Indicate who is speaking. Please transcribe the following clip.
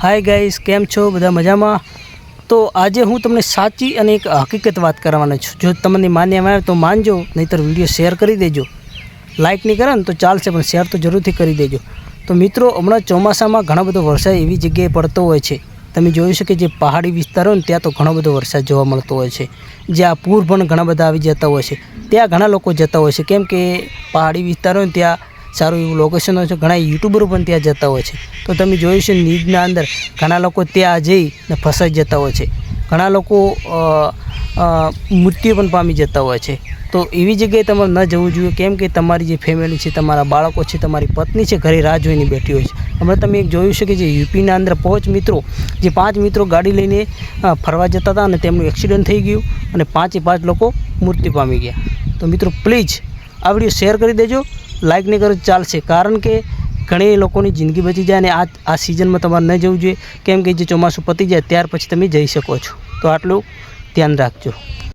Speaker 1: Hi guys, केम छो बधा मजामां। तो आज हूँ तमने साची अने एक हकीकत बात करवानो छुं। जो तमने मान्य तो मानजो, नहींतर विडियो शेर करी देजो। लाइक नहीं करे तो चालशे पण शेर तो जरूरथी करी देजो। तो मित्रों, हमणां ચોમાસામાં घणो बधो वरसाद एवी जग्याए पड़तो होय छे। तमे जोयुं छे के जे पहाड़ी विस्तारो ने त्यां तो घणो बधो वरसाद जोवा मळतो होय छे। ज्यां पूर पण घणा बधा आवी जता होय छे त्यां घणा लोको जता होय छे, केम के पहाड़ी विस्तारो ने त्यां सारूं एवुं लोकेशन होय छे। घणा यूट्यूबरो पण त्यां जता होय छे। तो तमे जोयुं छे नीजना अंदर घणा लोको त्यां जईने फसाई जता होय छे। घणा लोको मृत्यु पण पामी जता होय छे। तो एवी जग्याए तमारे न जवुं जोईए, केम के तमारी जे फેમિલી छे, तमारा बाळको छे, तमारी पत्नी छे, घरे राह जोईने बेठी होय छे। हमणां तमे एक जोयुं छे के जे यूपीना अंदर 5 मित्रों, जे 5 मित्रों गाड़ी लईने फरवा जता हता अने तेमनुं एक्सिडेंट थई गयुं अने 5 लोको मृत्यु पामी गया। तो मित्रों, प्लीज आ विडियो शेर करी देजो। लाइक नहीं करो चालशे, कारण के घणी लोकोनी जिंदगी बची जाए। आ सीजन में तमारे न जवुं जोईए, केम के जे ચોમાસું पती जाए त्यार पछी तमे जई शको छो। तो आटલું ध्यान राखजो।